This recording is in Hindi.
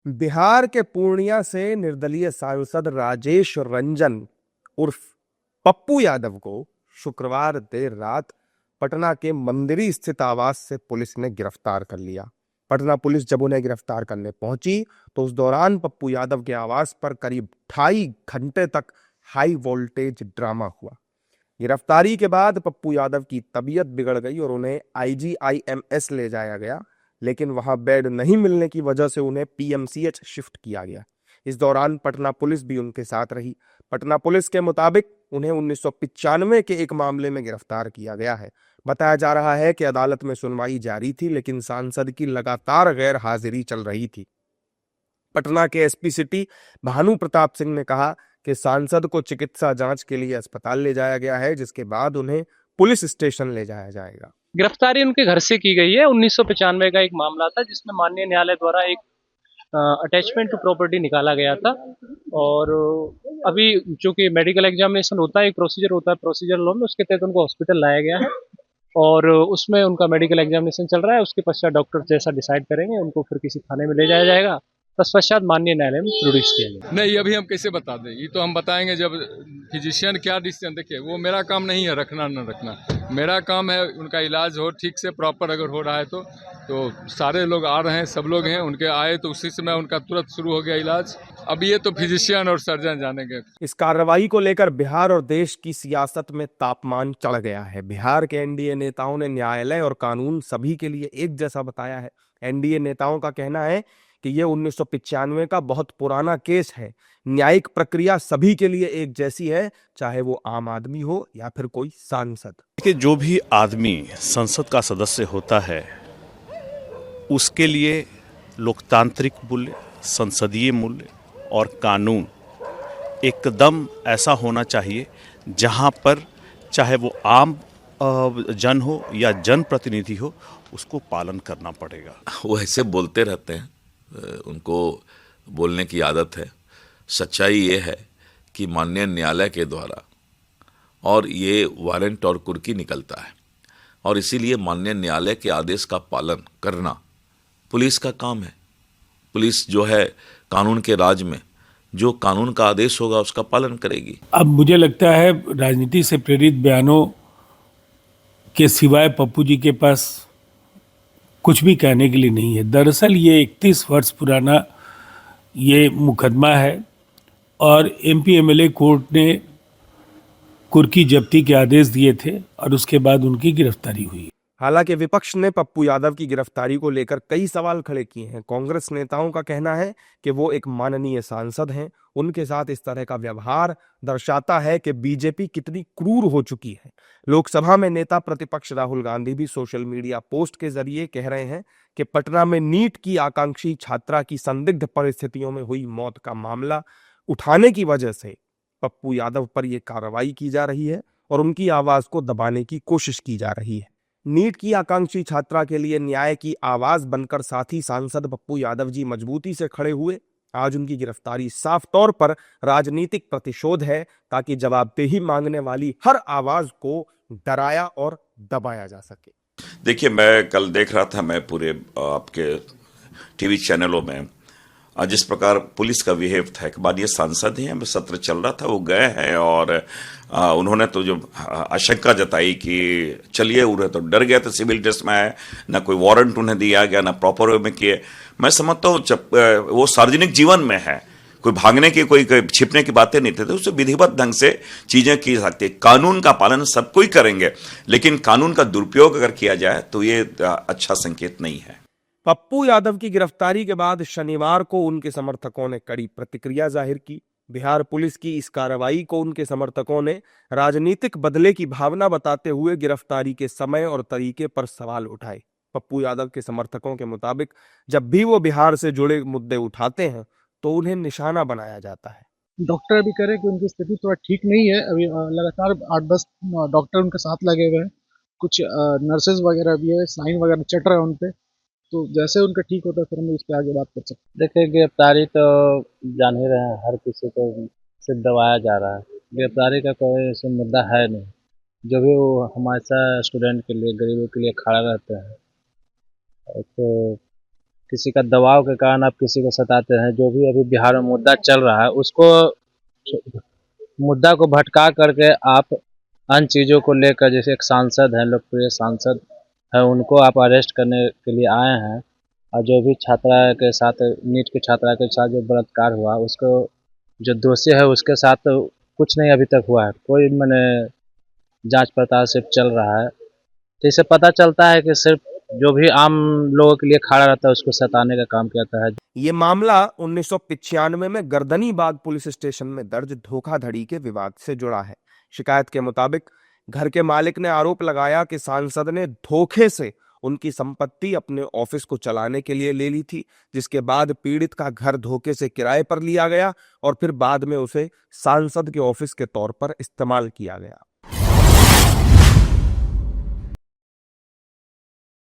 बिहार के पूर्णिया से निर्दलीय सांसद राजेश रंजन उर्फ पप्पू यादव को शुक्रवार देर रात पटना के मंदिरी स्थित आवास से पुलिस ने गिरफ्तार कर लिया। पटना पुलिस जब उन्हें गिरफ्तार करने पहुंची तो उस दौरान पप्पू यादव के आवास पर करीब 2.5 घंटे तक हाई वोल्टेज ड्रामा हुआ। गिरफ्तारी के बाद पप्पू यादव की तबीयत बिगड़ गई और उन्हें आईजीआईएमएस ले जाया गया, लेकिन वहां बेड नहीं मिलने की वजह से उन्हें पीएमसीएच शिफ्ट किया गया। इस दौरान पटना पुलिस भी उनके साथ रही। पटना पुलिस के मुताबिक उन्हें 1995 के एक मामले में गिरफ्तार किया गया है। बताया जा रहा है कि अदालत में सुनवाई जारी थी, लेकिन सांसद की लगातार गैर हाजिरी चल रही थी। पटना के एसपी सिटी भानु प्रताप सिंह ने कहा कि सांसद को चिकित्सा जांच के लिए अस्पताल ले जाया गया है, जिसके बाद उन्हें पुलिस स्टेशन ले जाया जाएगा। गिरफ्तारी उनके घर से की गई है। 1995 का एक मामला था जिसमें माननीय न्यायालय द्वारा एक अटैचमेंट टू प्रॉपर्टी निकाला गया था। और अभी चूंकि मेडिकल एग्जामिनेशन होता है, एक प्रोसीजर होता है प्रोसीजर लॉ में, उसके तहत उनको हॉस्पिटल लाया गया है और उसमें उनका मेडिकल एग्जामिनेशन चल रहा है। उसके पश्चात डॉक्टर जैसा डिसाइड करेंगे उनको फिर किसी थाने में ले जाया जाएगा, तत्पश्चात माननीय न्यायालय में प्रोड्यूस किया जाएगा। नहीं, अभी हम कैसे बता दें, ये तो हम बताएंगे जब फिजिशियन क्या डिसीजन। देखिए, वो मेरा काम नहीं है रखना न रखना, मेरा काम है उनका इलाज हो ठीक से प्रॉपर अगर हो रहा है तो सारे लोग आ रहे हैं, सब लोग हैं, उनके आए तो उसी समय उनका तुरंत शुरू हो गया इलाज। अब ये तो फिजिशियन और सर्जन जानेंगे। इस कार्रवाई को लेकर बिहार और देश की सियासत में तापमान चढ़ गया है। बिहार के एनडीए नेताओं ने न्यायालय और कानून सभी के लिए एक जैसा बताया है। एनडीए नेताओं का कहना है कि यह 1995 का बहुत पुराना केस है। न्यायिक प्रक्रिया सभी के लिए एक जैसी है, चाहे वो आम आदमी हो या फिर कोई सांसद। कि जो भी आदमी संसद का सदस्य होता है उसके लिए लोकतांत्रिक मूल्य, संसदीय मूल्य और कानून एकदम ऐसा होना चाहिए जहां पर चाहे वो आम जन हो या जनप्रतिनिधि हो, उसको पालन करना पड़ेगा। वो ऐसे बोलते रहते हैं, उनको बोलने की आदत है। सच्चाई ये है कि माननीय न्यायालय के द्वारा और ये वारंट और कुर्की निकलता है और इसीलिए माननीय न्यायालय के आदेश का पालन करना पुलिस का काम है। पुलिस जो है कानून के राज में जो कानून का आदेश होगा उसका पालन करेगी। अब मुझे लगता है राजनीति से प्रेरित बयानों के सिवाय पप्पू जी के पास कुछ भी कहने के लिए नहीं है। दरअसल ये 31 वर्ष पुराना ये मुकदमा है और एमपी एमएलए कोर्ट ने कुर्की जब्ती के आदेश दिए थे और उसके बाद उनकी गिरफ्तारी हुई। हालांकि विपक्ष ने पप्पू यादव की गिरफ्तारी को लेकर कई सवाल खड़े किए हैं। कांग्रेस नेताओं का कहना है कि वो एक माननीय सांसद हैं, उनके साथ इस तरह का व्यवहार दर्शाता है कि बीजेपी कितनी क्रूर हो चुकी है। लोकसभा में नेता प्रतिपक्ष राहुल गांधी भी सोशल मीडिया पोस्ट के जरिए कह रहे हैं कि पटना में नीट की आकांक्षी छात्रा की संदिग्ध परिस्थितियों में हुई मौत का मामला उठाने की वजह से पप्पू यादव पर यह कार्रवाई की जा रही है और उनकी आवाज को दबाने की कोशिश की जा रही है। नीट की आकांक्षी छात्रा के लिए न्याय की आवाज बनकर साथी सांसद पप्पू यादव जी मजबूती से खड़े हुए। आज उनकी गिरफ्तारी साफ तौर पर राजनीतिक प्रतिशोध है, ताकि जवाबदेही मांगने वाली हर आवाज को डराया और दबाया जा सके। देखिए, मैं कल देख रहा था, मैं पूरे आपके टीवी चैनलों में जिस प्रकार पुलिस का बिहेव था। एक बार ये सांसद ही हैं, सत्र चल रहा था, वो गए हैं और उन्होंने तो जो आशंका जताई कि चलिए, उन्हें तो डर गए थे, सिविल ड्रेस में आए, ना कोई वारंट उन्हें दिया गया, ना प्रॉपर वे में किए। मैं समझता हूँ जब वो सार्वजनिक जीवन में है, कोई भागने की कोई छिपने की बातें नहीं थी, तो उससे विधिवत ढंग से चीजें की सकती है। कानून का पालन सब कोई करेंगे, लेकिन कानून का दुरुपयोग अगर किया जाए तो ये अच्छा संकेत नहीं है। पप्पू यादव की गिरफ्तारी के बाद शनिवार को उनके समर्थकों ने कड़ी प्रतिक्रिया जाहिर की। बिहार पुलिस की इस कार्रवाई को उनके समर्थकों ने राजनीतिक बदले की भावना बताते हुए गिरफ्तारी के समय और तरीके पर सवाल उठाए। पप्पू यादव के समर्थकों के मुताबिक जब भी वो बिहार से जुड़े मुद्दे उठाते हैं तो उन्हें निशाना बनाया जाता है। डॉक्टर भी कह रहे हैं कि उनकी स्थिति थोड़ा ठीक नहीं है। अभी लगातार 8-10 डॉक्टर उनके साथ लगे हुए हैं, कुछ नर्सेज वगैरह भी है, साइन वगैरह चट रहे हैं उन पे। तो जैसे उनका ठीक होता है फिर हम इस पे आगे बात कर सकते हैं। देखिए, गिरफ्तारी तो जान ही रहे हैं, हर किसी को सिर्फ दबाया जा रहा है। गिरफ्तारी का कोई ऐसा मुद्दा है नहीं। जो भी वो हमारे साथ स्टूडेंट के लिए, गरीबों के लिए खड़ा रहते हैं, तो किसी का दबाव के कारण आप किसी को सताते हैं। जो भी अभी बिहार में मुद्दा चल रहा है उसको मुद्दा को भटका करके आप अन्य चीज़ों को लेकर, जैसे एक सांसद हैं, लोकप्रिय सांसद है, उनको आप अरेस्ट करने के लिए आए हैं। और जो भी छात्रा के साथ, नीट की छात्रा के साथ जो बलात्कार हुआ, उसको जो दोषी है उसके साथ तो कुछ नहीं अभी तक हुआ है, कोई मैंने जांच पड़ताल सिर्फ चल रहा है। तो इससे पता चलता है कि सिर्फ जो भी आम लोगों के लिए खड़ा रहता है उसको सताने का काम करता है। ये मामला 1995 में गर्दनीबाग पुलिस स्टेशन में दर्ज धोखाधड़ी के विवाद से जुड़ा है। शिकायत के मुताबिक घर के मालिक ने आरोप लगाया कि सांसद ने धोखे से उनकी संपत्ति अपने ऑफिस को चलाने के लिए ले ली थी, जिसके बाद पीड़ित का घर धोखे से किराए पर लिया गया और फिर बाद में उसे सांसद के ऑफिस के तौर पर इस्तेमाल किया गया।